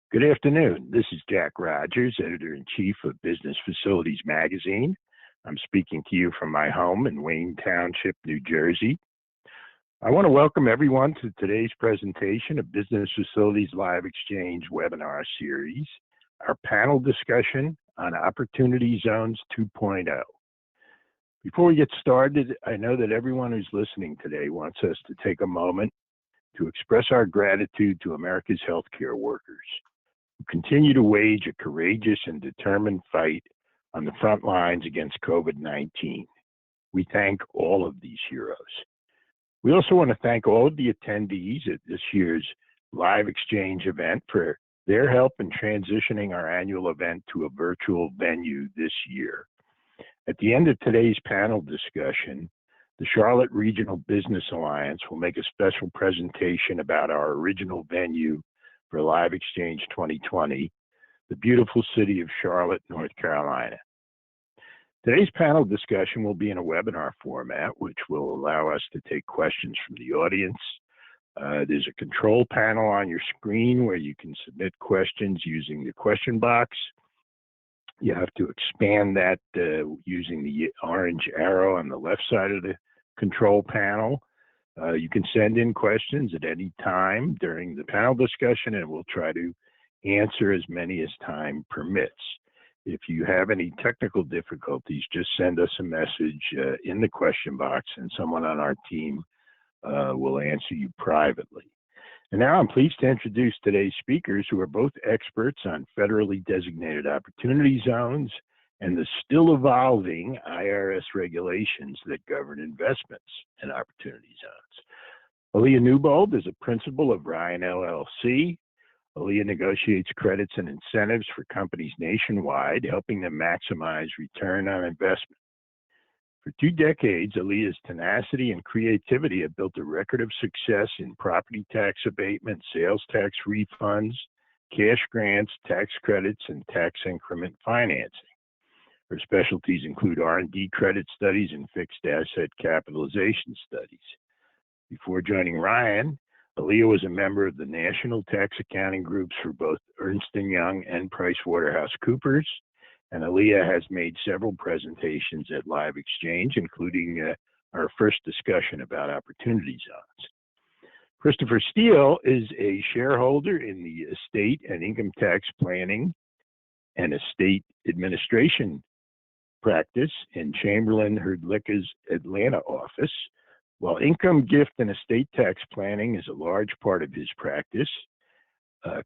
Good afternoon. This is Jack Rogers, Editor-in-Chief of Business Facilities Magazine. I'm speaking to you from my home in Wayne Township, New Jersey. I want to welcome everyone to today's presentation of Business Facilities LiveXchange webinar series, our panel discussion on Opportunity Zones 2.0. Before we get started, I know that everyone who's listening today wants us to take a moment to express our gratitude to America's healthcare workers, who continue to wage a courageous and determined fight on the front lines against COVID-19. We thank all of these heroes. We also want to thank all of the attendees at this year's LiveXchange event for their help in transitioning our annual event to a virtual venue this year. At the end of today's panel discussion, the Charlotte Regional Business Alliance will make a special presentation about our original venue for LiveXchange 2020, the beautiful city of Charlotte, North Carolina. Today's panel discussion will be in a webinar format, which will allow us to take questions from the audience. There's a control panel on your screen where you can submit questions using the question box. You have to expand that using the orange arrow on the left side of the control panel. You can send in questions at any time during the panel discussion, and we'll try to answer as many as time permits. If you have any technical difficulties, just send us a message in the question box, and someone on our team will answer you privately. And now I'm pleased to introduce today's speakers, who are both experts on federally designated opportunity zones and the still evolving IRS regulations that govern investments in opportunity zones. Allea Newbold is a principal of Ryan LLC. Allea negotiates credits and incentives for companies nationwide, helping them maximize return on investment. For 2 decades, Allea's tenacity and creativity have built a record of success in property tax abatement, sales tax refunds, cash grants, tax credits, and tax increment financing. Her specialties include R&D credit studies and fixed asset capitalization studies. Before joining Ryan, Allea was a member of the national tax accounting groups for both Ernst & Young and PricewaterhouseCoopers, and Allea has made several presentations at LiveXchange, including our first discussion about opportunity zones. Christopher Steele is a shareholder in the estate and income tax planning and estate administration practice in Chamberlain, Hrdlicka's Atlanta office. While income, gift, and estate tax planning is a large part of his practice,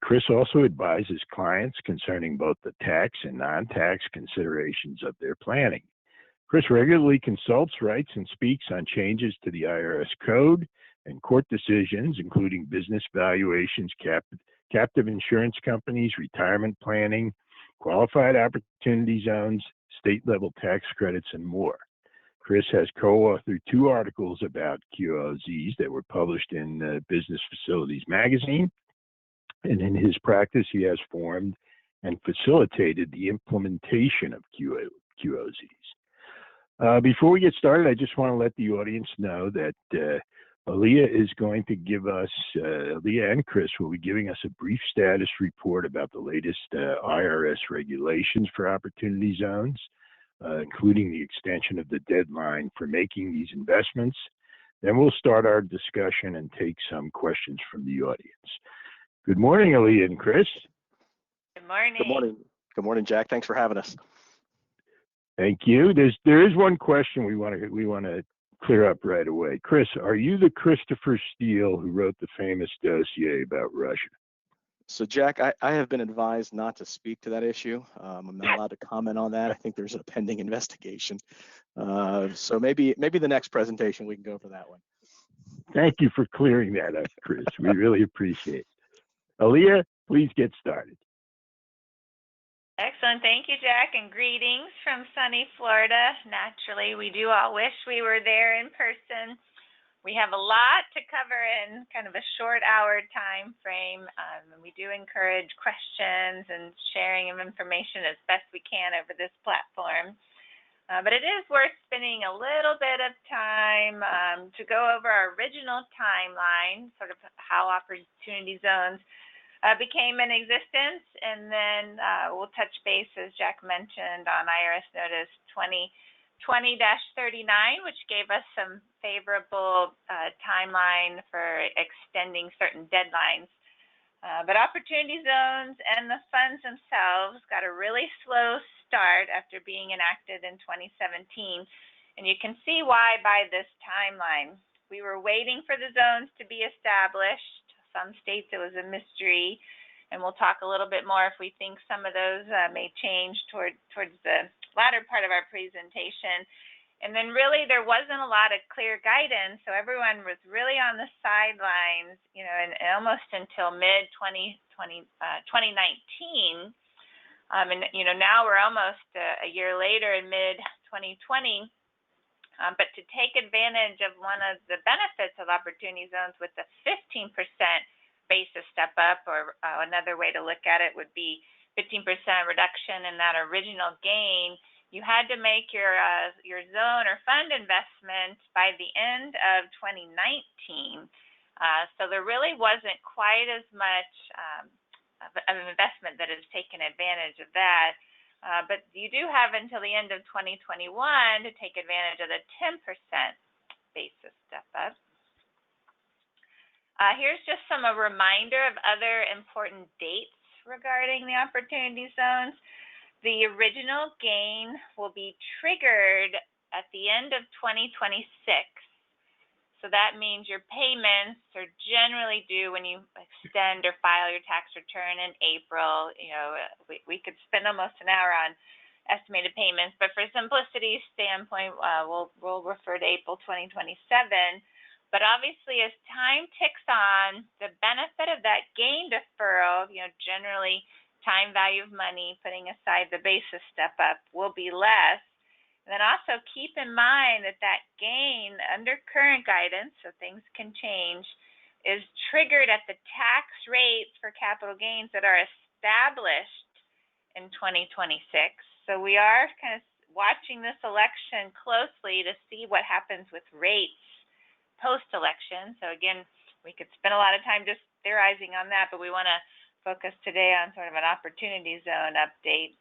Chris also advises clients concerning both the tax and non-tax considerations of their planning. Chris regularly consults, writes, and speaks on changes to the IRS code and court decisions, including business valuations, captive insurance companies, retirement planning, qualified opportunity zones, state-level tax credits, and more. Chris has co-authored 2 articles about QOZs that were published in Business Facilities Magazine, and in his practice, he has formed and facilitated the implementation of QOZs. Before we get started, I just want to let the audience know that Allea is going to give us, Allea and Chris will be giving us a brief status report about the latest IRS regulations for opportunity zones, including the extension of the deadline for making these investments. Then we'll start our discussion and take some questions from the audience. Good morning, Allea and Chris. Good morning. Good morning. Good morning, Jack. Thanks for having us. Thank you. There is one question we want to clear up right away. Chris, are you the Christopher Steele who wrote the famous dossier about Russia? So, Jack, I have been advised not to speak to that issue. I'm not allowed to comment on that. I think there's a pending investigation. So maybe the next presentation we can go for that one. Thank you for clearing that up, Chris. We really appreciate it. Allea, please get started. Excellent. Thank you, Jack, and greetings from sunny Florida. Naturally, we do all wish we were there in person. We have a lot to cover in kind of a short hour time frame. And we do encourage questions and sharing of information as best we can over this platform. But it is worth spending a little bit of time to go over our original timeline, sort of how opportunity zones became in existence, and then we'll touch base, as Jack mentioned, on IRS Notice 2020-39, which gave us some favorable timeline for extending certain deadlines. But Opportunity Zones and the funds themselves got a really slow start after being enacted in 2017. And you can see why by this timeline. We were waiting for the zones to be established. Some states it was a mystery, and we'll talk a little bit more if we think some of those may change towards the latter part of our presentation. And then really there wasn't a lot of clear guidance, so everyone was really on the sidelines, you know, and almost until mid-2019. And you know, now we're almost a year later in mid-2020. But to take advantage of one of the benefits of Opportunity Zones with the 15% basis step up, or another way to look at it would be 15% reduction in that original gain, you had to make your zone or fund investment by the end of 2019. So there really wasn't quite as much of an investment that has taken advantage of that. But you do have until the end of 2021 to take advantage of the 10% basis step up. Here's just a reminder of other important dates regarding the Opportunity Zones. The original gain will be triggered at the end of 2026. So that means your payments are generally due when you extend or file your tax return in April. You know, we could spend almost an hour on estimated payments, but for simplicity's standpoint, we'll refer to April 2027. But obviously, as time ticks on, the benefit of that gain deferral, you know, generally time value of money, putting aside the basis step up, will be less. And then also keep in mind that that gain under current guidance, so things can change, is triggered at the tax rates for capital gains that are established in 2026. So we are kind of watching this election closely to see what happens with rates post-election. So again, we could spend a lot of time just theorizing on that, but we want to focus today on sort of an Opportunity Zone update.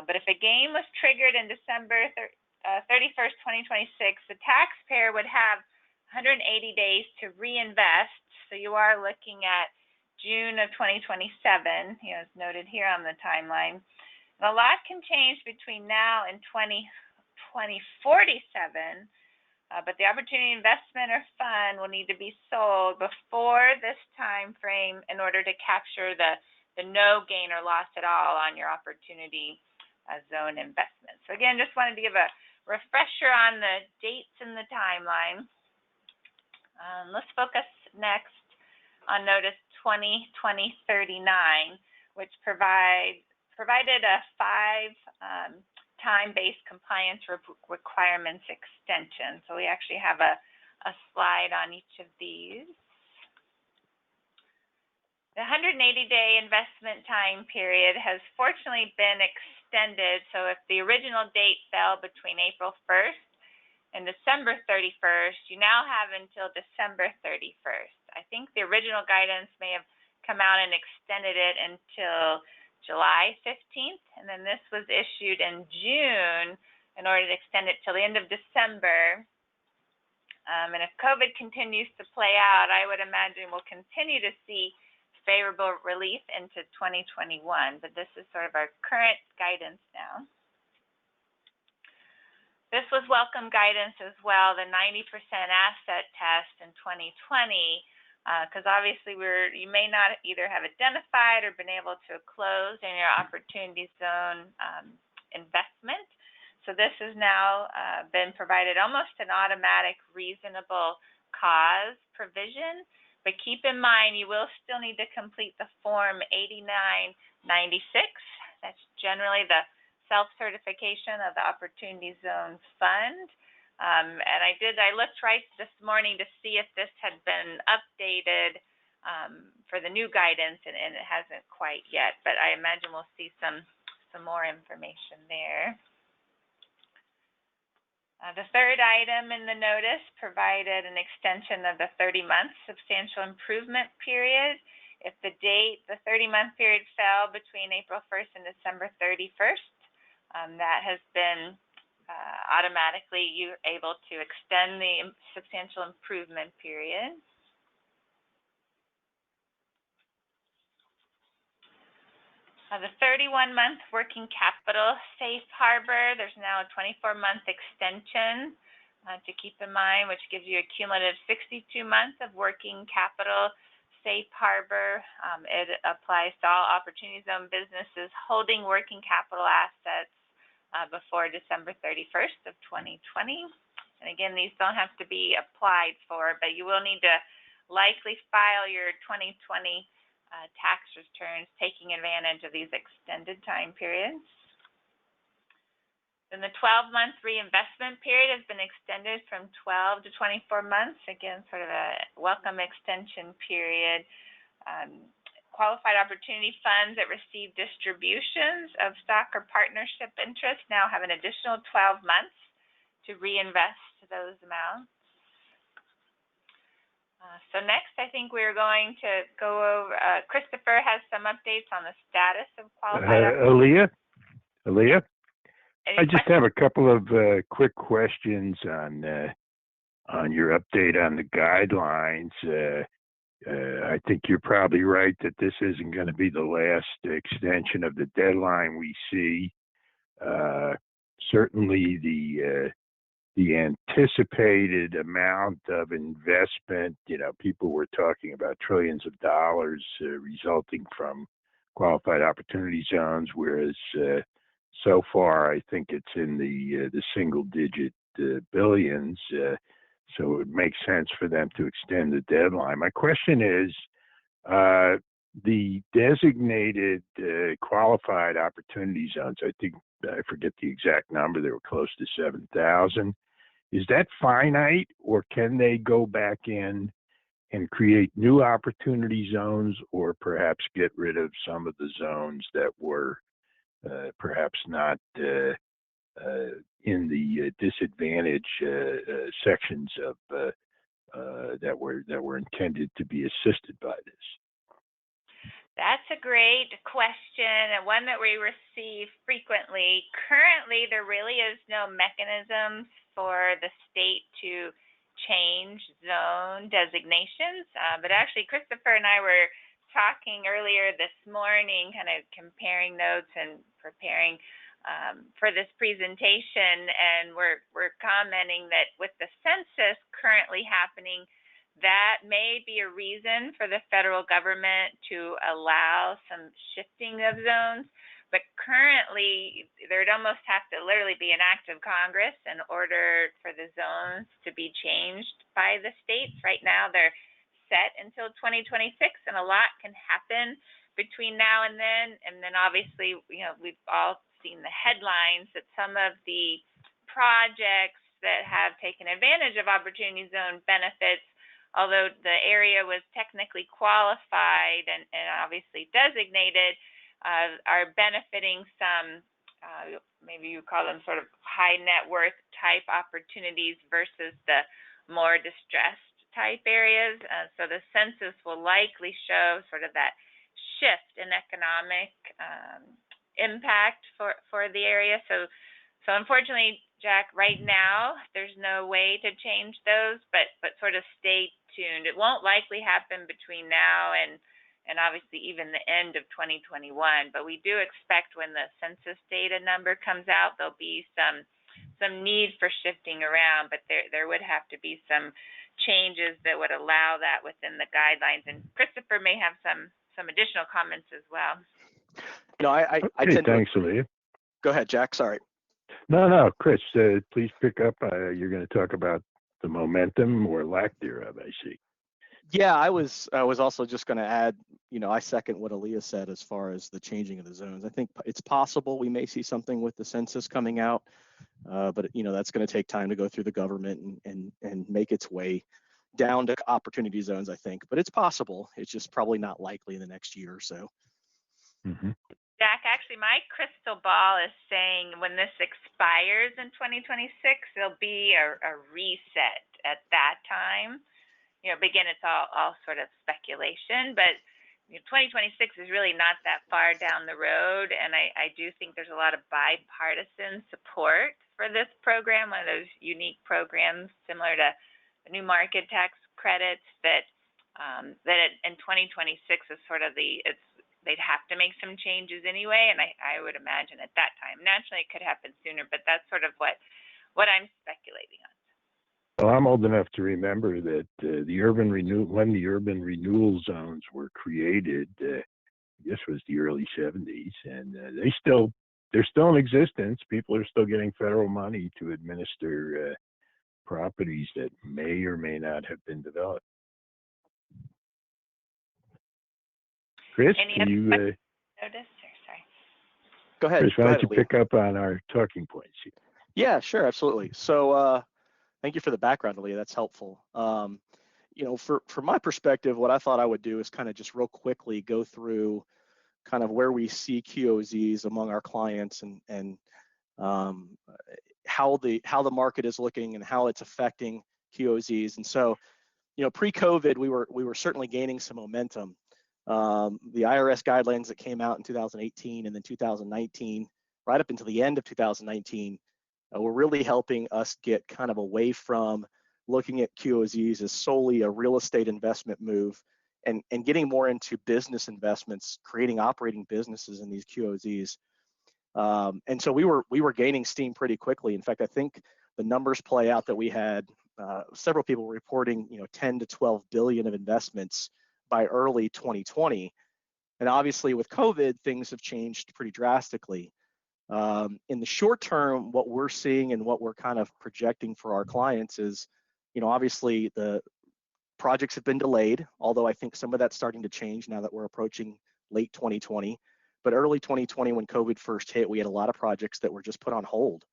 But if a gain was triggered in December 31st, 2026, the taxpayer would have 180 days to reinvest. So you are looking at June of 2027, you know, as noted here on the timeline. And a lot can change between now and 2047, but the opportunity investment or fund will need to be sold before this time frame in order to capture the no gain or loss at all on your Opportunity Zone investment. So again, just wanted to give a refresher on the dates and the timeline. Let's focus next on Notice 2020-39, which provided a 5-time-based compliance requirements extension. So we actually have a slide on each of these. The 180-day investment time period has fortunately been extended. So if the original date fell between April 1st and December 31st, you now have until December 31st. I think the original guidance may have come out and extended it until July 15th, and then this was issued in June in order to extend it till the end of December. And if COVID continues to play out, I would imagine we'll continue to see favorable relief into 2021, but this is sort of our current guidance now. This was welcome guidance as well, the 90% asset test in 2020, because obviously you may not either have identified or been able to close in your Opportunity Zone investment. So this has now been provided almost an automatic reasonable cause provision. But keep in mind, you will still need to complete the Form 8996. That's generally the self-certification of the Opportunity Zones Fund. And I looked right this morning to see if this had been updated for the new guidance, and it hasn't quite yet. But I imagine we'll see some more information there. The third item in the notice provided an extension of the 30-month substantial improvement period. If the 30-month period fell between April 1st and December 31st, that has been automatically you're able to extend the substantial improvement period. The 31-month working capital safe harbor, there's now a 24-month extension to keep in mind, which gives you a cumulative 62 months of working capital safe harbor. It applies to all Opportunity Zone businesses holding working capital assets before December 31st of 2020. And again, these don't have to be applied for, but you will need to likely file your 2020 tax returns, taking advantage of these extended time periods. Then the 12-month reinvestment period has been extended from 12 to 24 months. Again, sort of a welcome extension period. Qualified opportunity funds that receive distributions of stock or partnership interest now have an additional 12 months to reinvest those amounts. So next, I think we're going to go over, Christopher has some updates on the status of qualified Allea? Any I just questions? have a couple of quick questions on your update on the guidelines. I think you're probably right that this isn't going to be the last extension of the deadline we see. Certainly the anticipated amount of investment, people were talking about trillions of dollars resulting from qualified opportunity zones, whereas so far I think it's in the single digit billions. So it makes sense for them to extend the deadline. My question is, the designated qualified opportunity zones, I forget the exact number, they were close to 7,000. Is that finite, or can they go back in and create new opportunity zones, or perhaps get rid of some of the zones that were perhaps not in the disadvantaged sections of that were intended to be assisted by this? That's a great question, and one that we receive frequently. Currently, there really is no mechanism for the state to change zone designations, but actually Christopher and I were talking earlier this morning, kind of comparing notes and preparing for this presentation, and we're commenting that with the census currently happening, that may be a reason for the federal government to allow some shifting of zones. But currently, there'd almost have to literally be an act of Congress in order for the zones to be changed by the states. Right now, they're set until 2026, and a lot can happen between now and then. And then obviously, we've all seen the headlines that some of the projects that have taken advantage of Opportunity Zone benefits, although the area was technically qualified and obviously designated, are benefiting some, maybe you call them sort of high net worth type opportunities versus the more distressed type areas. So the census will likely show sort of that shift in economic impact for the area. So unfortunately, Jack, right now there's no way to change those, but sort of stay tuned. It won't likely happen between now and obviously even the end of 2021, but we do expect when the census data number comes out, there'll be some need for shifting around, but there would have to be some changes that would allow that within the guidelines. And Christopher may have some additional comments as well. No, I Okay, tend thanks, to. Allea. Go ahead, Jack. Sorry. No, Chris, please pick up. You're going to talk about the momentum or lack thereof, I see. Yeah, I was also just going to add, I second what Allea said as far as the changing of the zones. I think it's possible we may see something with the census coming out, but that's going to take time to go through the government and make its way down to opportunity zones, I think. But it's possible. It's just probably not likely in the next year or so. Mm-hmm. Jack, actually, my crystal ball is saying when this expires in 2026, there'll be a reset at that time. Again, it's all sort of speculation, but 2026 is really not that far down the road, and I do think there's a lot of bipartisan support for this program, one of those unique programs similar to the new market tax credits that in 2026 is sort of they'd have to make some changes anyway, and I would imagine at that time. Naturally, it could happen sooner, but that's sort of what I'm speculating on. Well, I'm old enough to remember that when the urban renewal zones were created, this was the early 70s, and they're still in existence. People are still getting federal money to administer properties that may or may not have been developed. Chris, can you notice? Or sorry. Go ahead. Chris, why don't you pick up on our talking points here? Yeah, sure, absolutely. So thank you for the background, Allea. That's helpful. From my perspective, what I thought I would do is kind of just real quickly go through kind of where we see QOZs among our clients and how the market is looking and how it's affecting QOZs. And so, pre-COVID, we were certainly gaining some momentum. The IRS guidelines that came out in 2018 and then 2019, right up until the end of 2019, were really helping us get kind of away from looking at QOZs as solely a real estate investment move and getting more into business investments, creating operating businesses in these QOZs. And so we were gaining steam pretty quickly. In fact, I think the numbers play out that we had several people reporting 10 to 12 billion of investments by early 2020. And obviously with COVID, things have changed pretty drastically. In the short term, what we're seeing and what we're kind of projecting for our clients is, obviously the projects have been delayed, although I think some of that's starting to change now that we're approaching late 2020. But early 2020, when COVID first hit, we had a lot of projects that were just put on hold.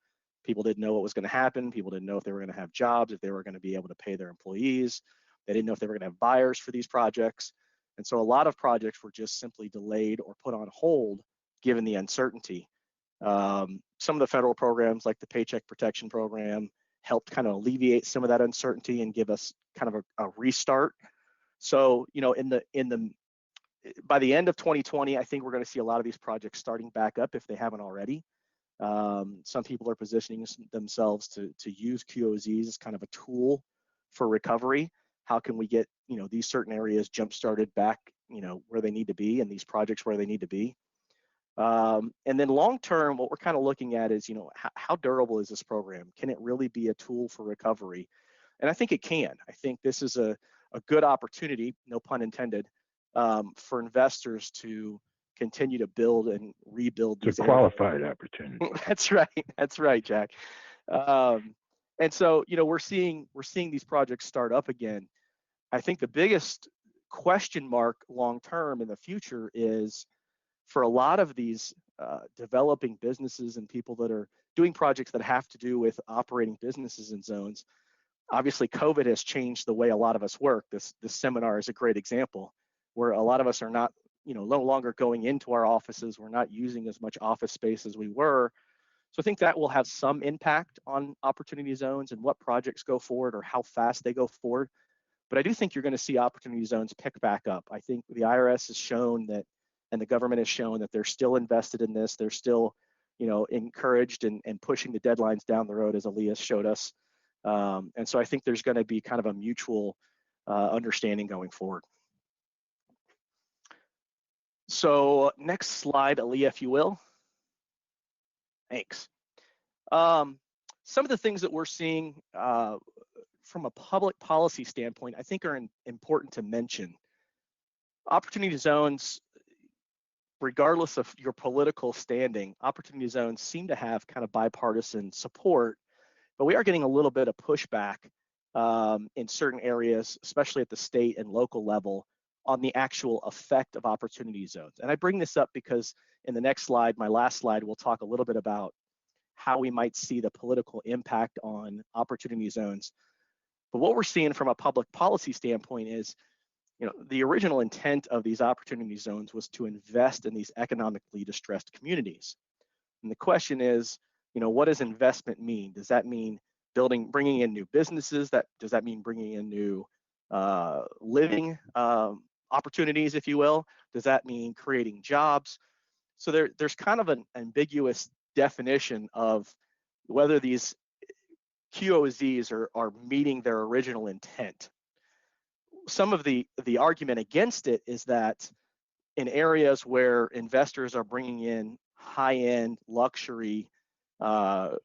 People didn't know what was going to happen. People didn't know if they were going to have jobs, if they were going to be able to pay their employees. They didn't know if they were going to have buyers for these projects. And so a lot of projects were just simply delayed or put on hold given the uncertainty. Some of the federal programs like the Paycheck Protection Program helped kind of alleviate some of that uncertainty and give us kind of a restart. So, by the end of 2020, I think we're going to see a lot of these projects starting back up if they haven't already. Some people are positioning themselves to use QOZs as kind of a tool for recovery. How can we get these certain areas jump started back where they need to be and these projects where they need to be? And then long term, what we're kind of looking at is how durable is this program? Can it really be a tool for recovery? And I think it can. I think this is a good opportunity, no pun intended, for investors to continue to build and rebuild these areas. It's a qualified opportunity. That's right, Jack. And so we're seeing these projects start up again. I think the biggest question mark long term in the future is for a lot of these developing businesses and people that are doing projects that have to do with operating businesses in zones. Obviously, COVID has changed the way a lot of us work. This seminar is a great example where a lot of us are not, no longer going into our offices. We're not using as much office space as we were. So I think that will have some impact on opportunity zones and what projects go forward or how fast they go forward. But I do think you're going to see opportunity zones pick back up. I think the IRS has shown that, and the government has shown that they're still invested in this. They're still, encouraged and pushing the deadlines down the road, as Allea showed us. And so I think there's going to be kind of a mutual understanding going forward. So next slide, Allea, if you will. Thanks. Some of the things that we're seeing from a public policy standpoint, I think are important to mention. Opportunity zones, regardless of your political standing, opportunity zones seem to have kind of bipartisan support, but we are getting a little bit of pushback in certain areas, especially at the state and local level, on the actual effect of opportunity zones. And I bring this up because in the next slide, my last slide, we'll talk a little bit about how we might see the political impact on opportunity zones. But what we're seeing from a public policy standpoint is, the original intent of these opportunity zones was to invest in these economically distressed communities. And the question is, what does investment mean? Does that mean bringing in new businesses? Does that mean bringing in new living opportunities, if you will? Does that mean creating jobs? So there's kind of an ambiguous definition of whether these QOZs are meeting their original intent. Some of the argument against it is that in areas where investors are bringing in high-end luxury condominiums,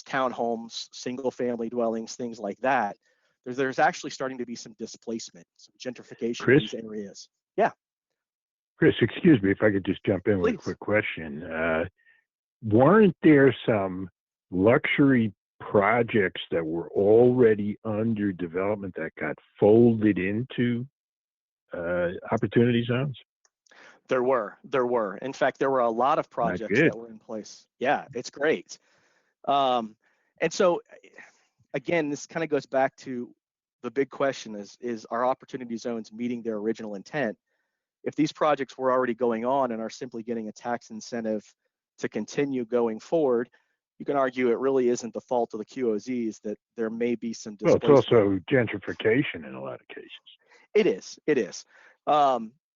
townhomes, single-family dwellings, things like that, there's actually starting to be some displacement, some gentrification in these areas. Yeah. Chris, excuse me if I could just jump in with a quick question. Weren't there some luxury projects that were already under development that got folded into Opportunity Zones? There were. In fact, there were a lot of projects that were in place. Yeah, it's great. And so, again, this kind of goes back to the big question is our Opportunity Zones meeting their original intent? If these projects were already going on and are simply getting a tax incentive to continue going forward, you can argue it really isn't the fault of the QOZs, that there may be some displacement. Well, it's also gentrification in a lot of cases. It is.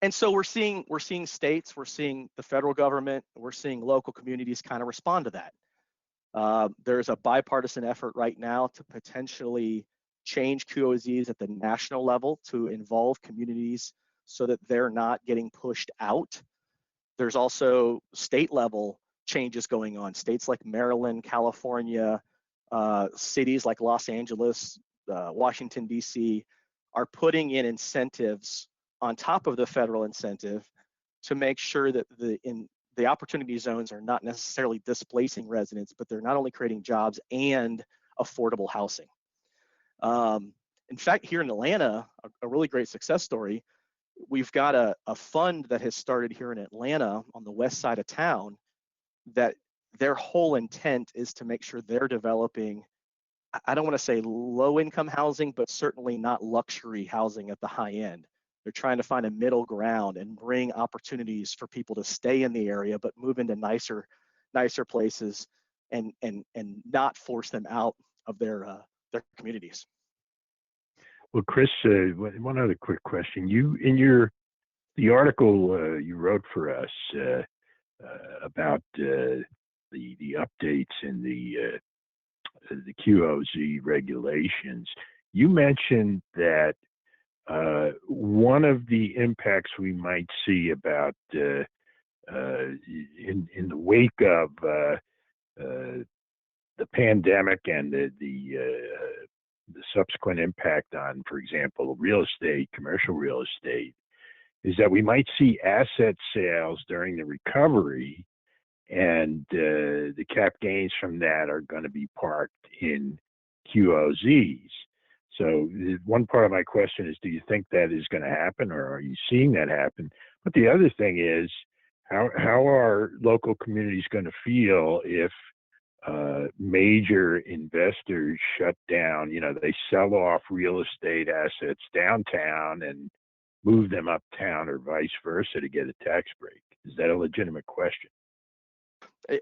And so we're seeing states, we're seeing the federal government, we're seeing local communities kind of respond to that. There's a bipartisan effort right now to potentially change QOZs at the national level to involve communities so that they're not getting pushed out. There's also state level changes going on. States like Maryland, California, cities like Los Angeles, Washington, D.C. are putting in incentives on top of the federal incentive to make sure that the Opportunity Zones are not necessarily displacing residents, but they're not only creating jobs and affordable housing. In fact, here in Atlanta, a really great success story, we've got a fund that has started here in Atlanta on the west side of town that their whole intent is to make sure they're developing, I don't want to say low income housing, but certainly not luxury housing at the high end. They're trying to find a middle ground and bring opportunities for people to stay in the area, but move into nicer places and not force them out of their communities. Well, Chris, one other quick question. You, in the article you wrote for us about the updates in the QOZ regulations, you mentioned that one of the impacts we might see about in the wake of the pandemic and the subsequent impact on, for example, real estate, commercial real estate, is that we might see asset sales during the recovery, and the cap gains from that are going to be parked in QOZs. So one part of my question is, do you think that is going to happen, or are you seeing that happen? But the other thing is, how are local communities going to feel if major investors shut down, they sell off real estate assets downtown and move them uptown, or vice versa, to get a tax break? Is that a legitimate question?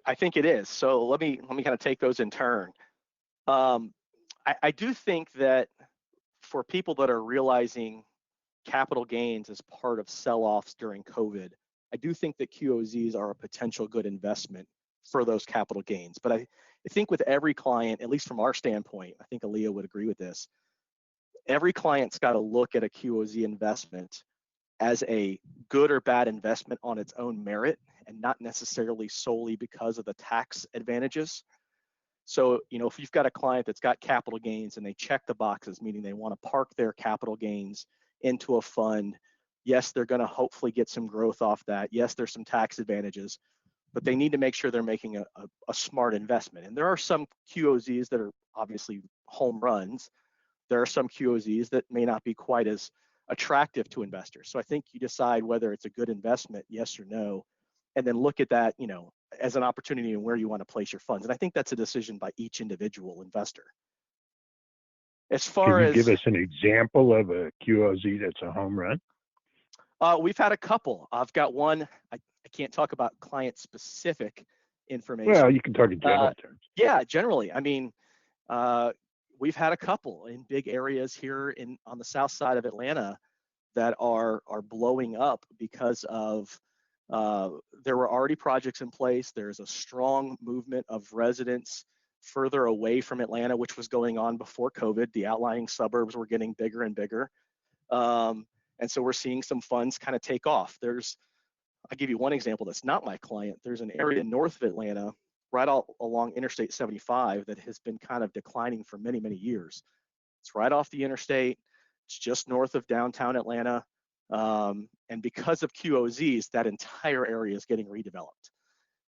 I think it is. So let me kind of take those in turn. I do think that for people that are realizing capital gains as part of sell-offs during COVID, I do think that QOZs are a potential good investment for those capital gains. But I think with every client, at least from our standpoint, I think Allea would agree with this, every client's got to look at a QOZ investment as a good or bad investment on its own merit, and not necessarily solely because of the tax advantages. So, if you've got a client that's got capital gains and they check the boxes, meaning they want to park their capital gains into a fund, yes, they're going to hopefully get some growth off that. Yes, there's some tax advantages, but they need to make sure they're making a smart investment. And there are some QOZs that are obviously home runs. There are some QOZs that may not be quite as attractive to investors. So I think you decide whether it's a good investment, yes or no, and then look at that, as an opportunity and where you want to place your funds. And I think that's a decision by each individual investor. As far as, can you give us an example of a QOZ that's a home run? We've had a couple. I've got one. I can't talk about client specific information. Well, you can talk in general terms. Yeah, generally. I mean, we've had a couple in big areas here on the south side of Atlanta that are blowing up because of there were already projects in place. There's a strong movement of residents further away from Atlanta, which was going on before COVID. The outlying suburbs were getting bigger and bigger. And so we're seeing some funds kind of take off. I'll give you one example that's not my client. There's an area north of Atlanta, right along Interstate 75, that has been kind of declining for many, many years. It's right off the interstate. It's just north of downtown Atlanta. And because of QOZs, that entire area is getting redeveloped.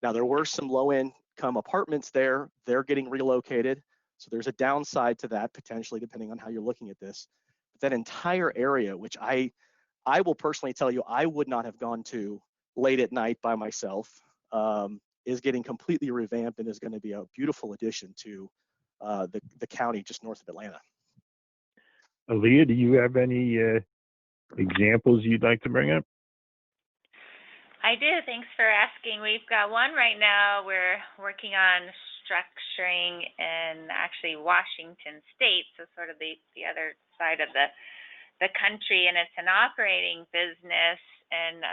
Now, there were some low-income apartments there. They're getting relocated. So there's a downside to that, potentially, depending on how you're looking at this. But that entire area, which I will personally tell you, I would not have gone to late at night by myself, is getting completely revamped and is going to be a beautiful addition to the county just north of Atlanta. Allea, do you have any examples you'd like to bring up? I do. Thanks for asking. We've got one right now. We're working on structuring in actually Washington State, so sort of the other side of the country, and it's an operating business. And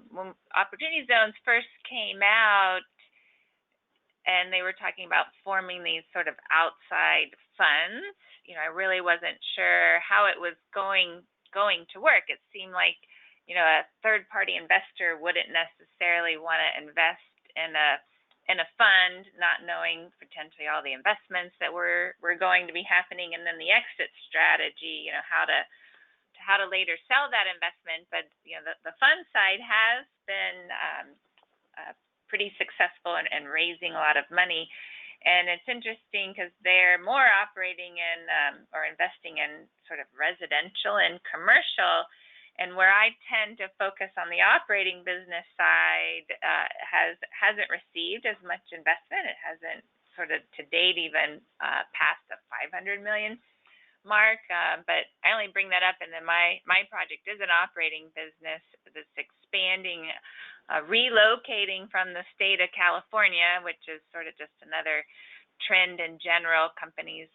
when Opportunity Zones first came out, and they were talking about forming these sort of outside funds, I really wasn't sure how it was going to work. It seemed like, a third-party investor wouldn't necessarily want to invest in a fund, not knowing potentially all the investments that were going to be happening, and then the exit strategy, how to later sell that investment. But the fund side has been pretty successful in raising a lot of money. And it's interesting because they're more operating in or investing in sort of residential and commercial. And where I tend to focus on the operating business side hasn't received as much investment. It hasn't sort of to date even passed the 500 million mark. But I only bring that up, and then my project is an operating business that's expanding, relocating from the state of California, which is sort of just another trend in general, companies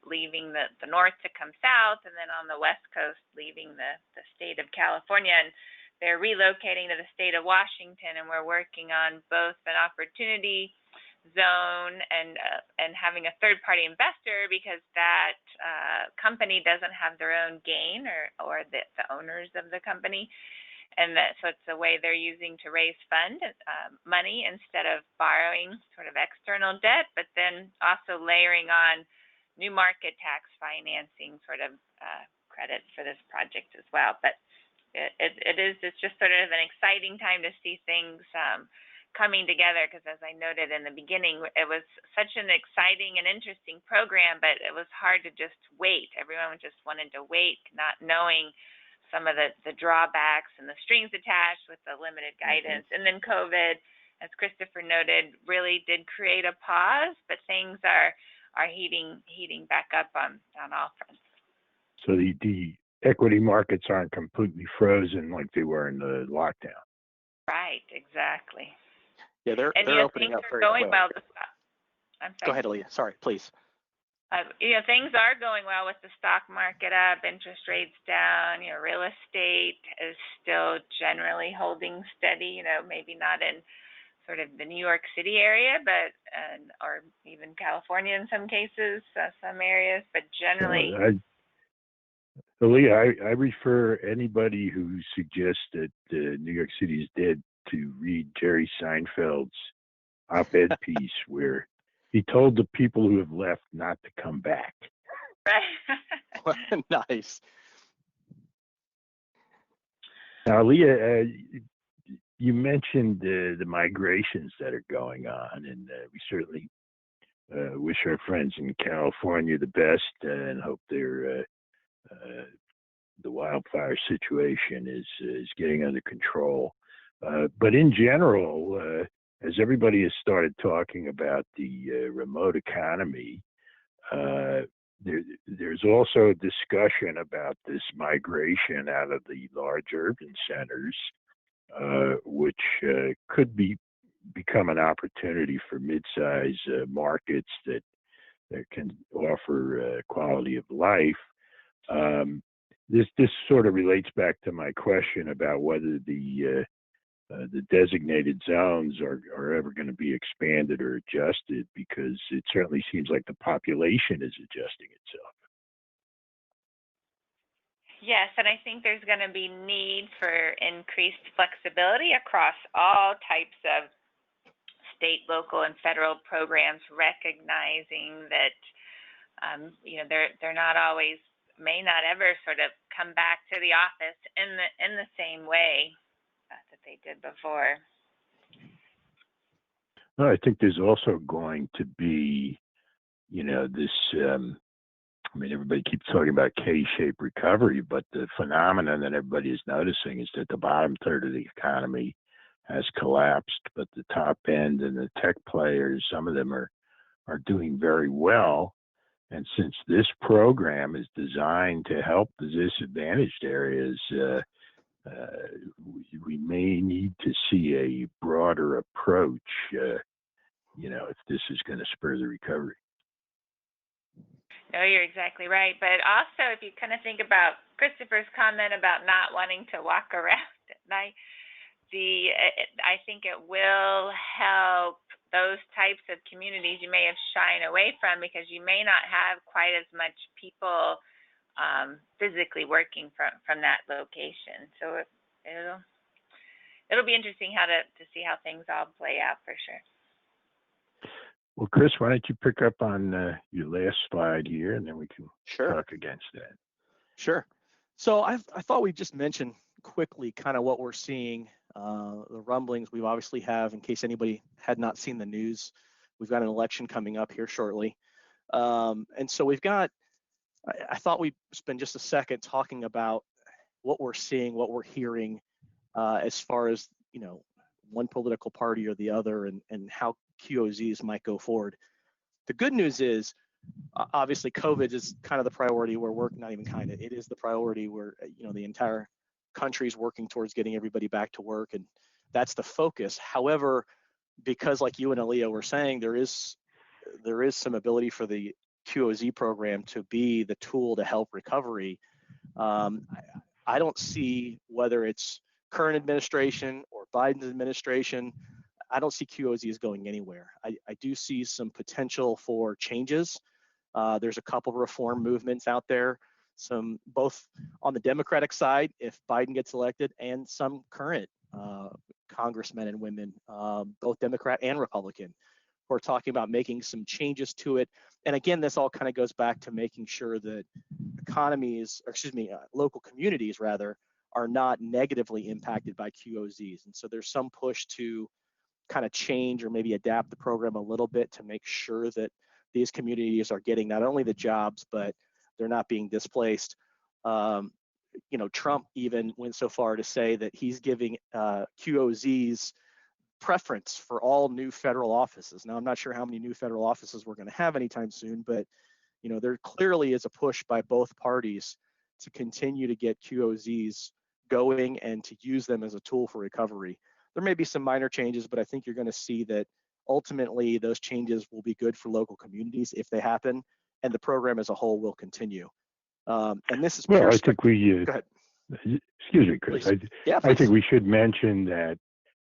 leaving the north to come south, and then on the west coast leaving the state of California, and they're relocating to the state of Washington. And we're working on both an opportunity zone and having a third-party investor, because that company doesn't have their own gain or the owners of the company. And so it's a way they're using to raise money instead of borrowing sort of external debt, but then also layering on new market tax financing sort of credit for this project as well. But it's just sort of an exciting time to see things coming together, because as I noted in the beginning, it was such an exciting and interesting program, but it was hard to just wait. Everyone just wanted to wait, not knowing some of the drawbacks and the strings attached with the limited guidance. And then COVID, as Christopher noted, really did create a pause, but things are heating back up on all fronts. So the equity markets aren't completely frozen like they were in the lockdown. Right, exactly. Yeah, they're opening up very going well. I'm sorry. Go ahead, Allea. Sorry, please. Things are going well with the stock market up, interest rates down. Real estate is still generally holding steady. Maybe not in sort of the New York City area, but or even California in some cases, some areas, but generally. Allea, I refer anybody who suggests that New York City is dead to read Jerry Seinfeld's op-ed piece where he told the people who have left not to come back. Right. Nice. Now, Allea, you mentioned the migrations that are going on, and we certainly wish our friends in California the best and hope the wildfire situation is getting under control. But in general, as everybody has started talking about the remote economy, there's also a discussion about this migration out of the large urban centers, which could become an opportunity for mid-size markets that can offer quality of life. this sort of relates back to my question about whether the designated zones are ever going to be expanded or adjusted, because it certainly seems like the population is adjusting itself. Yes, and I think there's going to be need for increased flexibility across all types of state, local, and federal programs, recognizing that they're not always, may not ever sort of come back to the office in the same way that they did before. Well, I think there's also going to be, this. I mean, everybody keeps talking about K-shaped recovery, but the phenomenon that everybody is noticing is that the bottom third of the economy has collapsed, but the top end and the tech players, some of them are doing very well. And since this program is designed to help the disadvantaged areas, we may need to see a broader approach, if this is going to spur the recovery. No, you're exactly right. But also, if you kind of think about Christopher's comment about not wanting to walk around at night, I think it will help those types of communities you may have shied away from, because you may not have quite as much people physically working from that location. So it'll be interesting to see how things all play out for sure. Well, Chris, why don't you pick up on your last slide here, and then we can talk against that. Sure. So I thought we'd just mention quickly kind of what we're seeing, the rumblings we obviously have, in case anybody had not seen the news. We've got an election coming up here shortly. And so we've got, I thought we'd spend just a second talking about what we're seeing, what we're hearing, as far as, one political party or the other, and how QOZs might go forward. The good news is, obviously, COVID is kind of the priority. It is the priority where, the entire country is working towards getting everybody back to work, and that's the focus. However, because like you and Allea were saying, there is some ability for the QOZ program to be the tool to help recovery. I don't see, whether it's current administration or Biden's administration, I don't see QOZs going anywhere. I do see some potential for changes. There's a couple of reform movements out there, some both on the Democratic side, if Biden gets elected, and some current congressmen and women, both Democrat and Republican, who are talking about making some changes to it. And again, this all kind of goes back to making sure that local communities rather, are not negatively impacted by QOZs. And so there's some push to kind of change or maybe adapt the program a little bit to make sure that these communities are getting not only the jobs, but they're not being displaced. Trump even went so far to say that he's giving QOZs preference for all new federal offices. Now, I'm not sure how many new federal offices we're going to have anytime soon, but there clearly is a push by both parties to continue to get QOZs going and to use them as a tool for recovery. There may be some minor changes, but I think you're going to see that ultimately those changes will be good for local communities if they happen, and the program as a whole will continue. And this is Go ahead. Excuse me, Chris. I think we should mention that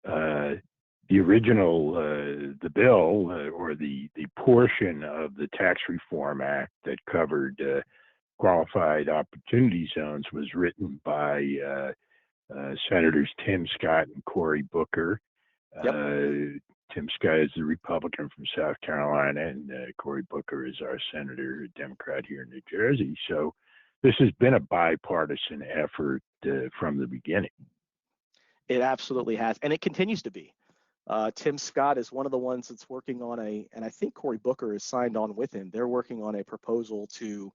the original, the bill or the portion of the Tax Reform Act that covered qualified opportunity zones was written by Senators Tim Scott and Cory Booker. Tim Scott is the Republican from South Carolina, and Cory Booker is our senator, Democrat here in New Jersey. So this has been a bipartisan effort from the beginning. It absolutely has, and it continues to be. Tim Scott is one of the ones that's working on and I think Cory Booker is signed on with him. They're working on a proposal to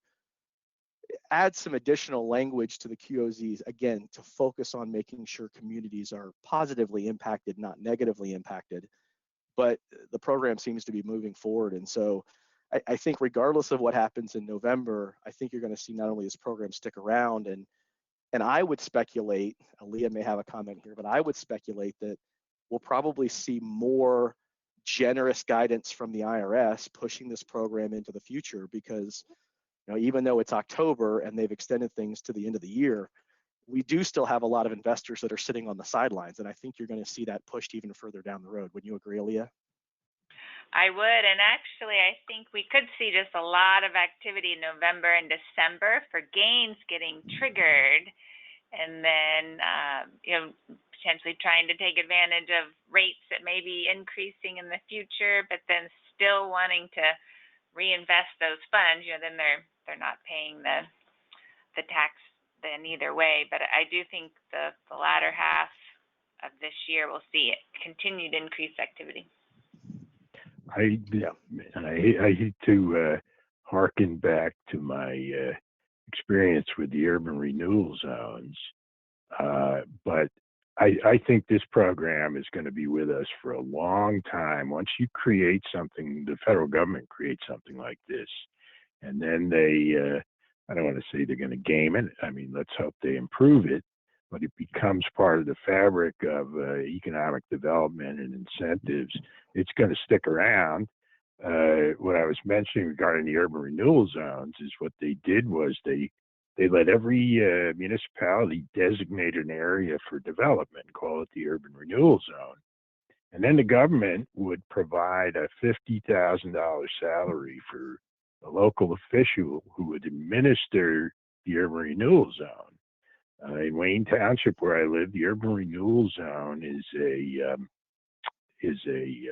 add some additional language to the QOZs, again, to focus on making sure communities are positively impacted, not negatively impacted. But the program seems to be moving forward. And so I think regardless of what happens in November, I think you're going to see not only this program stick around, and I would speculate, Allea may have a comment here, but I would speculate that we'll probably see more generous guidance from the IRS pushing this program into the future, because even though it's October and they've extended things to the end of the year, we do still have a lot of investors that are sitting on the sidelines. And I think you're going to see that pushed even further down the road. Would you agree, Allea? I would, and actually, I think we could see just a lot of activity in November and December for gains getting triggered, and then potentially trying to take advantage of rates that may be increasing in the future, but then still wanting to reinvest those funds. Then they're not paying the tax then either way. But I do think the latter half of this year we'll see continued increased activity. I hate to harken back to my experience with the urban renewal zones, but I think this program is going to be with us for a long time. Once you create something, the federal government creates something like this, and then I don't want to say they're going to game it. I mean, let's hope they improve it, but it becomes part of the fabric of economic development and incentives. It's going to stick around. What I was mentioning regarding the urban renewal zones is what they did was they let every municipality designate an area for development, call it the urban renewal zone. And then the government would provide a $50,000 salary for a local official who would administer the urban renewal zone. In Wayne Township, where I live, the urban renewal zone is a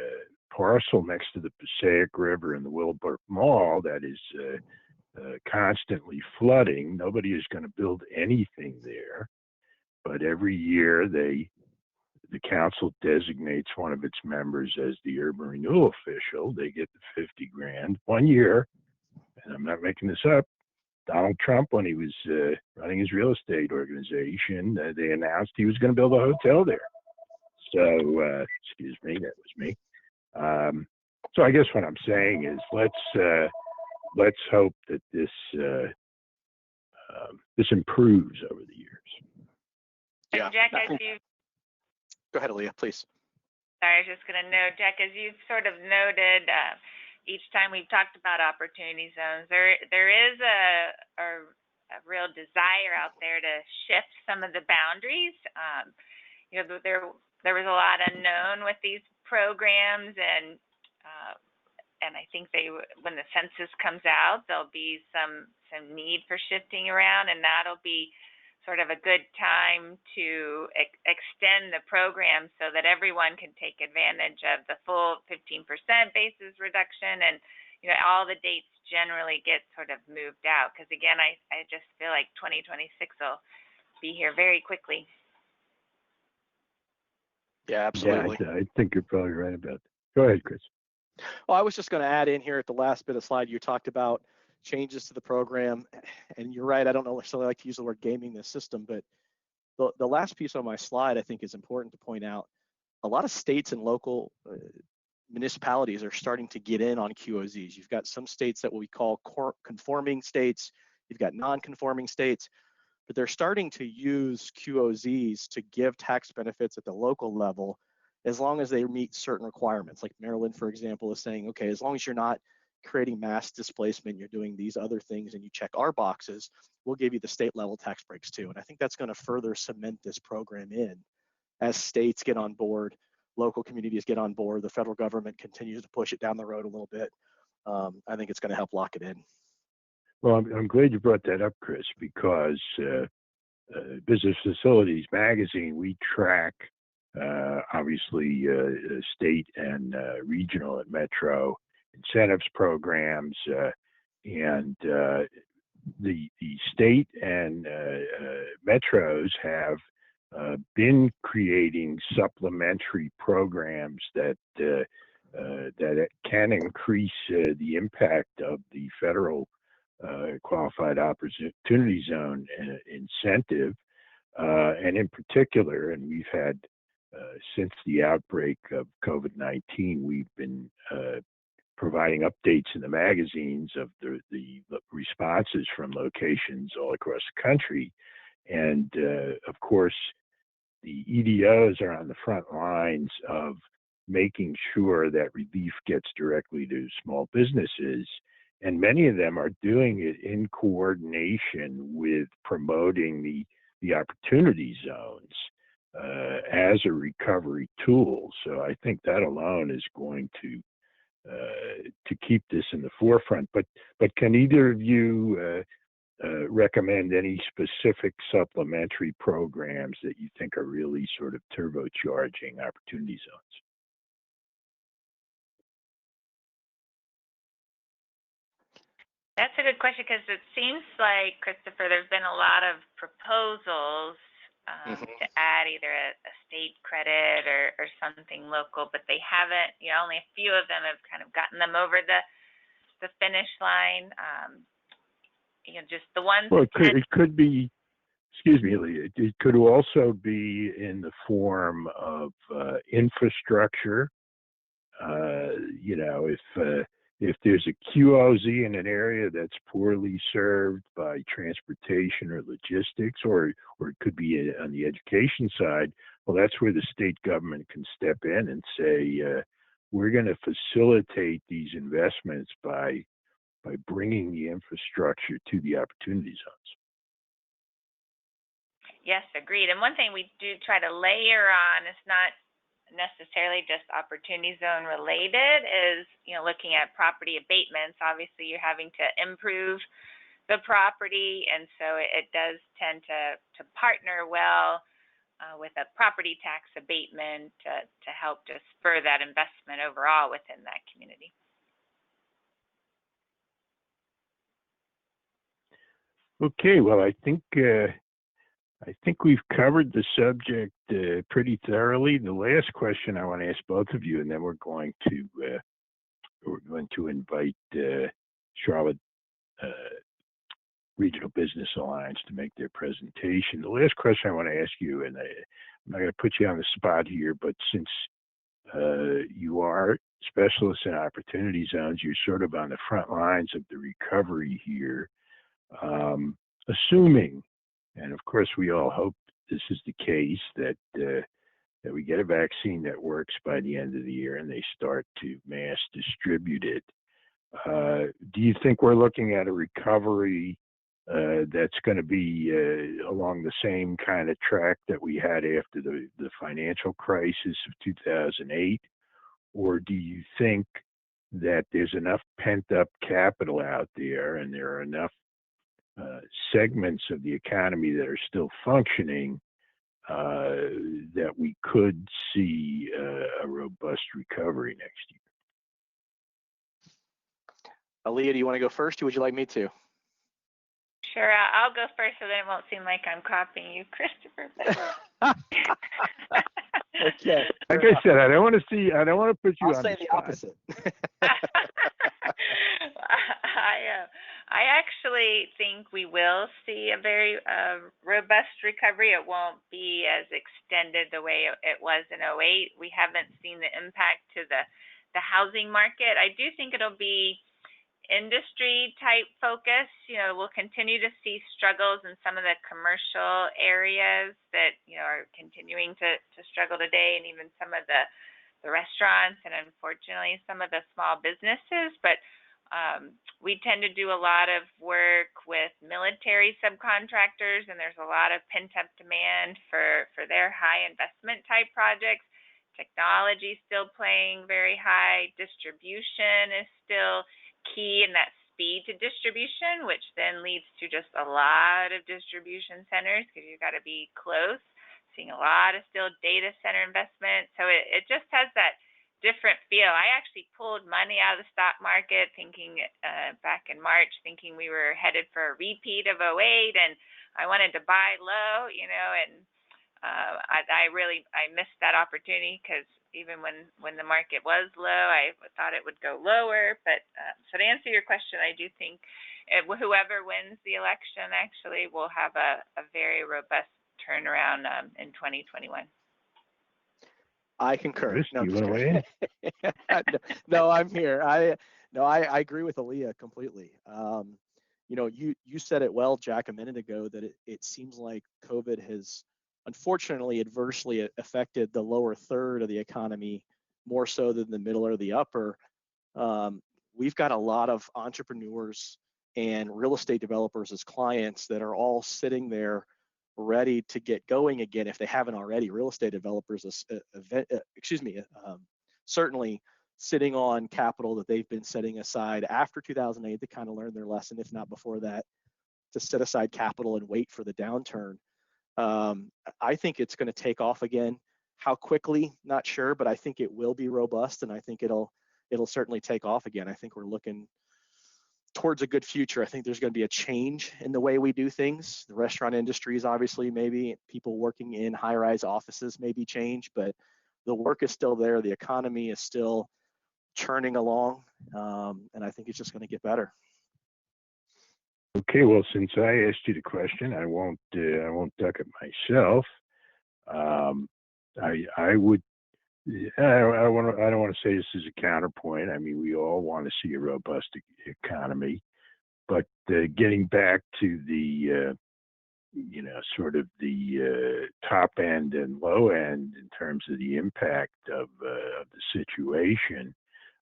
parcel next to the Passaic River and the Willowbrook Mall that is constantly flooding. Nobody is going to build anything there, but every year the council designates one of its members as the urban renewal official. They get the 50 grand 1 year, and I'm not making this up. Donald Trump, when he was running his real estate organization, they announced he was going to build a hotel there. So, excuse me, that was me. So I guess what I'm saying is let's hope that this improves over the years. Yeah. Jack, Go ahead, Allea, please. Sorry, I was just going to note, Jack, as you've sort of noted, each time we've talked about opportunity zones, there is a real desire out there to shift some of the boundaries. There was a lot unknown with these programs, and I think when the census comes out, there'll be some need for shifting around, and that'll be sort of a good time to extend the program so that everyone can take advantage of the full 15% basis reduction, and all the dates generally get sort of moved out, because again, I just feel like 2026 will be here very quickly. Yeah, absolutely. Yeah, I think you're probably right about that. Go ahead, Chris. Well, I was just going to add in here at the last bit of slide, you talked about changes to the program, and you're right, I don't necessarily like to use the word gaming the system, but the last piece on my slide I think is important to point out. A lot of states and local municipalities are starting to get in on QOZs. You've got some states that we call conforming states, you've got non-conforming states, but they're starting to use QOZs to give tax benefits at the local level as long as they meet certain requirements. Like Maryland, for example, is saying, okay, as long as you're not creating mass displacement, you're doing these other things and you check our boxes, we'll give you the state level tax breaks too. And I think that's going to further cement this program in as states get on board, local communities get on board, the federal government continues to push it down the road a little bit. I think it's going to help lock it in. Well, I'm glad you brought that up, Chris, because Business Facilities Magazine, we track obviously state and regional and metro incentives programs, and the state and metros have been creating supplementary programs that can increase the impact of the federal qualified opportunity zone incentive, and in particular, and we've had since the outbreak of COVID-19, we've been providing updates in the magazines of the responses from locations all across the country. And of course, the EDOs are on the front lines of making sure that relief gets directly to small businesses. and many of them are doing it in coordination with promoting the opportunity zones as a recovery tool. So I think that alone is going to keep this in the forefront. But can either of you recommend any specific supplementary programs that you think are really sort of turbocharging opportunity zones? That's a good question, because it seems like, Christopher, there's been a lot of proposals to add either a state credit or something local, but they haven't, only a few of them have kind of gotten them over the finish line. Just the ones. Well, it could be, excuse me, Allea, it could also be in the form of infrastructure. If there's a QOZ in an area that's poorly served by transportation or logistics, or it could be on the education side, well, that's where the state government can step in and say, we're going to facilitate these investments by bringing the infrastructure to the opportunity zones. Yes, agreed. And one thing we do try to layer on is not necessarily just opportunity zone related, is looking at property abatements. Obviously, you're having to improve the property, and so it does tend to partner well with a property tax abatement to help to spur that investment overall within that community. Okay, well, I think we've covered the subject pretty thoroughly. The last question I want to ask both of you, and then we're going to invite Charlotte Regional Business Alliance to make their presentation. The last question I want to ask you, and I'm not going to put you on the spot here, but since you are specialists in opportunity zones, you're sort of on the front lines of the recovery here. Assuming, and of course we all hope this is the case, that we get a vaccine that works by the end of the year and they start to mass distribute it, do you think we're looking at a recovery that's going to be along the same kind of track that we had after the financial crisis of 2008? Or do you think that there's enough pent-up capital out there and there are enough segments of the economy that are still functioning that we could see a robust recovery next year? Allea, do you want to go first, or would you like me to? Sure, I'll go first, so then it won't seem like I'm copying you, Christopher. Okay. Like I said, I don't want to put you on the spot. I'll say the opposite. I actually think we will see a very robust recovery. It won't be as extended the way it was in 2008. We haven't seen the impact to the housing market. I do think it'll be industry type focus. We'll continue to see struggles in some of the commercial areas that are continuing to struggle today, and even some of the restaurants, and unfortunately some of the small businesses. But we tend to do a lot of work with military subcontractors, and there's a lot of pent-up demand for their high investment type projects. Technology is still playing very high. Distribution is still key in that speed to distribution, which then leads to just a lot of distribution centers because you've got to be close. Seeing a lot of still data center investment. So it just has that different feel. I actually pulled money out of the stock market thinking back in March, thinking we were headed for a repeat of 2008, and I wanted to buy low, and I missed that opportunity, because even when the market was low, I thought it would go lower. But so to answer your question, I do think whoever wins the election actually will have a very robust turnaround in 2021. I concur. Chris, do you want to weigh in? No, I'm here. I agree with Allea completely. You said it well, Jack, a minute ago, that it seems like COVID has unfortunately adversely affected the lower third of the economy more so than the middle or the upper. we've got a lot of entrepreneurs and real estate developers as clients that are all sitting there ready to get going again if they haven't already. Real estate developers, certainly sitting on capital that they've been setting aside after 2008 to kind of learn their lesson, if not before that, to set aside capital and wait for the downturn. I think it's going to take off again. How quickly, not sure, but I think it will be robust, and I think it'll certainly take off again. I think we're looking towards a good future. I think there's going to be a change in the way we do things. The restaurant industry is obviously, maybe people working in high-rise offices maybe change, but the work is still there. The economy is still churning along, and I think it's just going to get better. Okay, well, since I asked you the question, I won't duck it myself. I would. I don't want to say this is a counterpoint. I mean, we all want to see a robust economy, but getting back to the sort of the top end and low end in terms of the impact of the situation.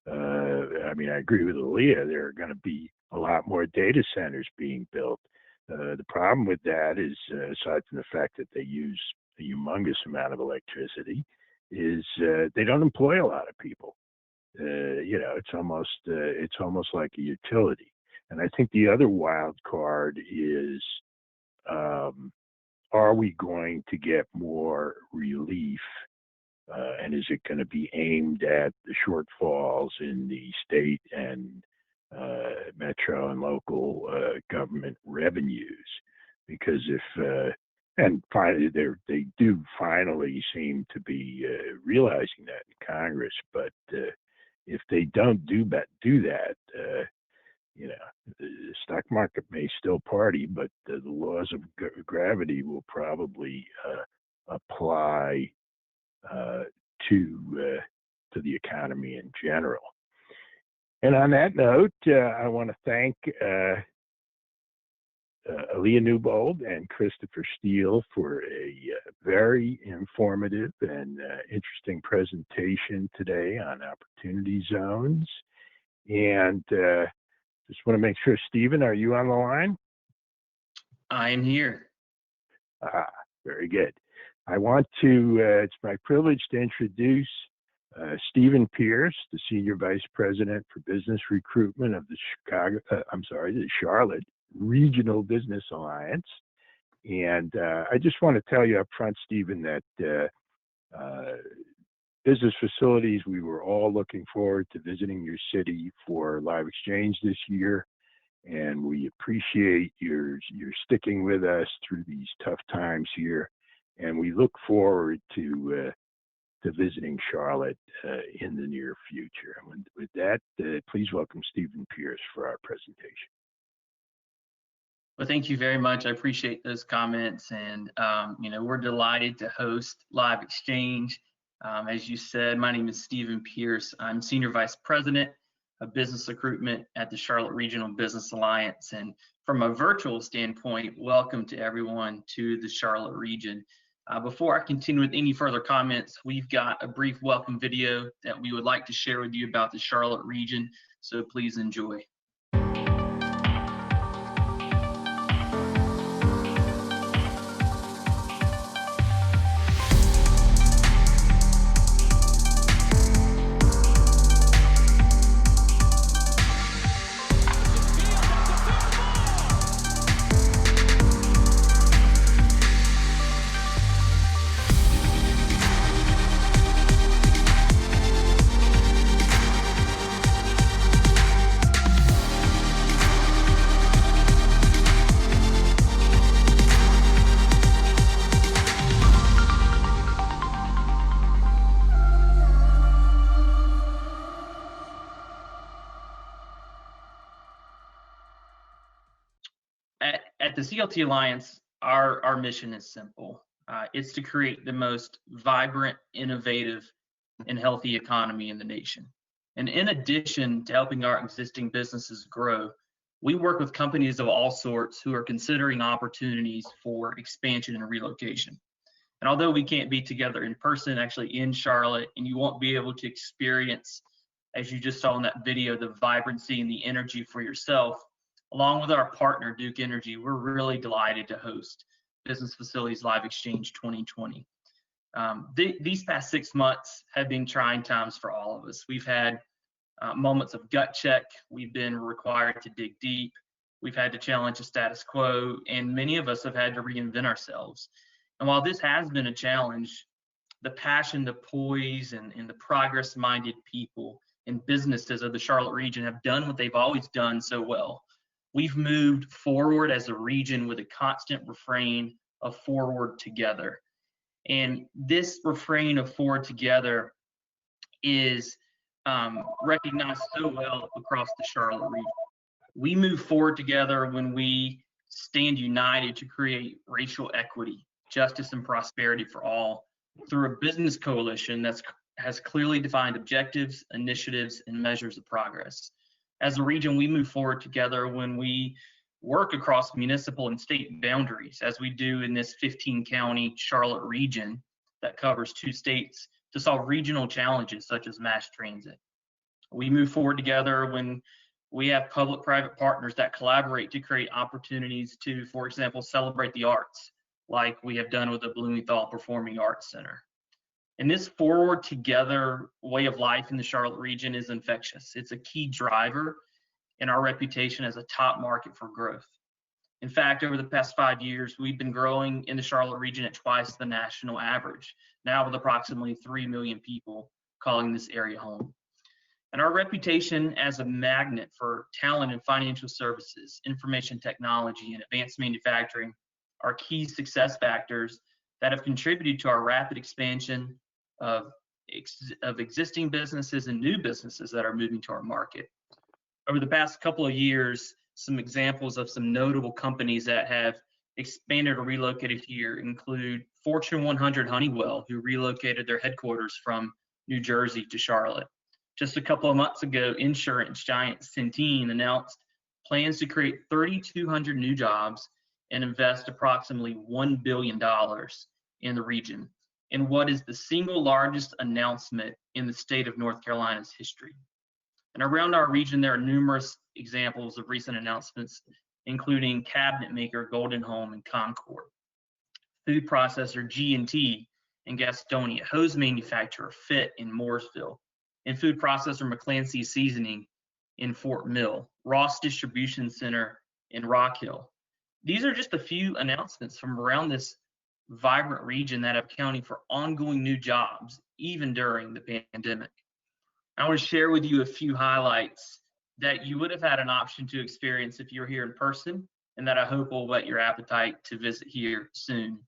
I mean, I agree with Allea. There are going to be a lot more data centers being built. The problem with that is, aside from the fact that they use a humongous amount of electricity, is they don't employ a lot of people. It's almost like a utility. And I think the other wild card is, are we going to get more relief? And is it going to be aimed at the shortfalls in the state and metro and local government revenues? Because and finally, they do finally seem to be realizing that in Congress. But if they don't do that, the stock market may still party, but the laws of gravity will probably apply to the economy in general. And on that note, I want to thank Allea Newbold and Christopher Steele for a very informative and interesting presentation today on Opportunity Zones. And just want to make sure, Stephen, are you on the line? I am here. Very good. I want to, it's my privilege to introduce Stephen Pierce, the Senior Vice President for Business Recruitment of the the Charlotte Regional Business Alliance. And I just want to tell you up front, Stephen, that business facilities, we were all looking forward to visiting your city for LiveXchange this year. And we appreciate your sticking with us through these tough times here. And we look forward to visiting Charlotte in the near future. And with that, please welcome Stephen Pierce for our presentation. Well, thank you very much. I appreciate those comments. And, we're delighted to host LiveXchange. As you said, my name is Stephen Pierce. I'm Senior Vice President of Business Recruitment at the Charlotte Regional Business Alliance. And from a virtual standpoint, welcome to everyone to the Charlotte region. Before I continue with any further comments, we've got a brief welcome video that we would like to share with you about the Charlotte region, so please enjoy. At the CLT Alliance, our mission is simple. It's to create the most vibrant, innovative, and healthy economy in the nation. And in addition to helping our existing businesses grow, we work with companies of all sorts who are considering opportunities for expansion and relocation. And although we can't be together in person, actually in Charlotte, and you won't be able to experience as you just saw in that video, the vibrancy and the energy for yourself, along with our partner, Duke Energy. We're really delighted to host Business Facilities LiveXchange 2020. These past 6 months have been trying times for all of us. We've had moments of gut check. We've been required to dig deep. We've had to challenge the status quo, and many of us have had to reinvent ourselves. And while this has been a challenge, the passion, the poise, and the progress-minded people and businesses of the Charlotte region have done what they've always done so well. We've moved forward as a region with a constant refrain of forward together. And this refrain of forward together is recognized so well across the Charlotte region. We move forward together when we stand united to create racial equity, justice, and prosperity for all through a business coalition that has clearly defined objectives, initiatives, and measures of progress. As a region, we move forward together when we work across municipal and state boundaries, as we do in this 15-county Charlotte region that covers 2 states, to solve regional challenges such as mass transit. We move forward together when we have public-private partners that collaborate to create opportunities to, for example, celebrate the arts, like we have done with the Blumenthal Performing Arts Center. And this forward together way of life in the Charlotte region is infectious. It's a key driver in our reputation as a top market for growth. In fact, over the past 5 years, we've been growing in the Charlotte region at twice the national average, now with approximately 3 million people calling this area home. And our reputation as a magnet for talent in financial services, information technology, and advanced manufacturing are key success factors that have contributed to our rapid expansion of existing businesses and new businesses that are moving to our market. Over the past couple of years, some examples of some notable companies that have expanded or relocated here include Fortune 100 Honeywell, who relocated their headquarters from New Jersey to Charlotte. Just a couple of months ago, insurance giant Centene announced plans to create 3,200 new jobs and invest approximately $1 billion in the region, in what is the single largest announcement in the state of North Carolina's history. And around our region, there are numerous examples of recent announcements, including cabinet maker Golden Home in Concord, food processor G&T in Gastonia, hose manufacturer Fit in Mooresville, and food processor McClancy Seasoning in Fort Mill, Ross Distribution Center in Rock Hill. These are just a few announcements from around this vibrant region that have accounting for ongoing new jobs, even during the pandemic. I want to share with you a few highlights that you would have had an option to experience if you're here in person, and that I hope will whet your appetite to visit here soon.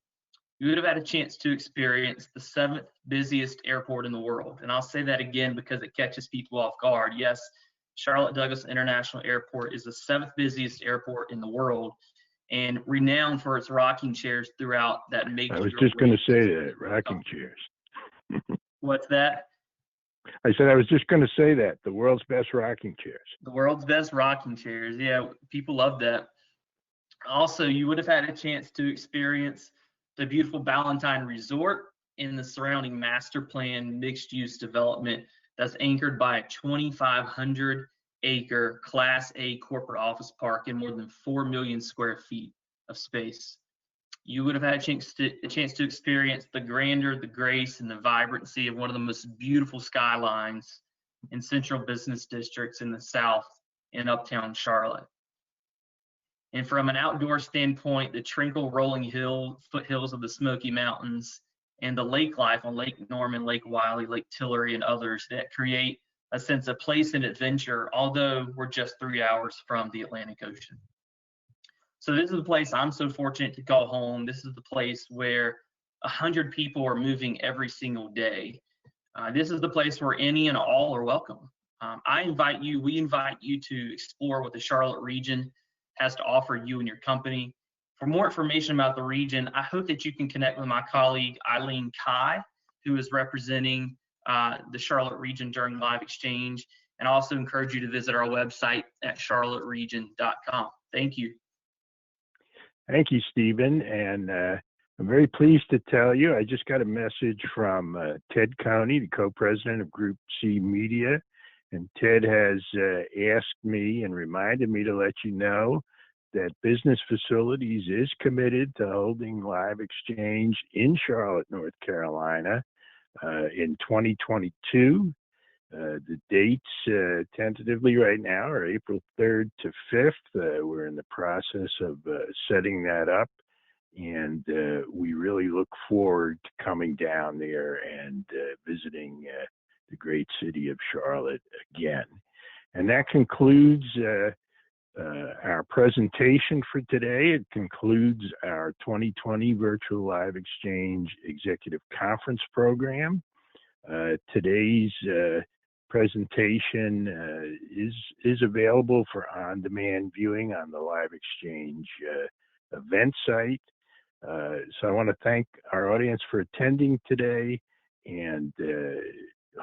You would have had a chance to experience the 7th busiest airport in the world. And I'll say that again because it catches people off guard. Yes, Charlotte Douglas International Airport is the 7th busiest airport in the world and renowned for its rocking chairs throughout that major. I was just going to say that, rocking chairs. What's that? I said I was just going to say that, the world's best rocking chairs. The world's best rocking chairs. Yeah, people love that. Also, you would have had a chance to experience the beautiful Ballantyne Resort in the surrounding master plan mixed use development that's anchored by a 2,500 acre Class A corporate office park and more than 4 million square feet of space. You would have had a chance to experience the grandeur, the grace, and the vibrancy of one of the most beautiful skylines in central business districts in the South in uptown Charlotte. And from an outdoor standpoint, the tranquil rolling foothills of the Smoky Mountains and the lake life on Lake Norman, Lake Wylie, Lake Tillery, and others that create a sense of place and adventure, although we're just 3 hours from the Atlantic Ocean. So this is the place I'm so fortunate to call home. This is the place where 100 people are moving every single day. This is the place where any and all are welcome. We invite you to explore what the Charlotte region has to offer you and your company. For more information about the region, I hope that you can connect with my colleague Eileen Kai, who is representing the Charlotte region during LiveXchange, and I also encourage you to visit our website at charlotteregion.com. Thank you. Thank you, Stephen. And I'm very pleased to tell you, I just got a message from Ted Coney, the co-president of Group C Media, And Ted has asked me and reminded me to let you know that Business Facilities is committed to holding LiveXchange in Charlotte, North Carolina in 2022. The dates tentatively right now are April 3rd to 5th. We're in the process of setting that up, and we really look forward to coming down there and visiting the great city of Charlotte again. And that concludes our presentation for today. It concludes our 2020 Virtual LiveXchange Executive Conference Program. Today's presentation is available for on-demand viewing on the LiveXchange event site. So I want to thank our audience for attending today, and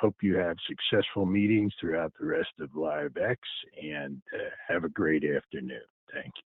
hope you have successful meetings throughout the rest of LiveX, and have a great afternoon. Thank you.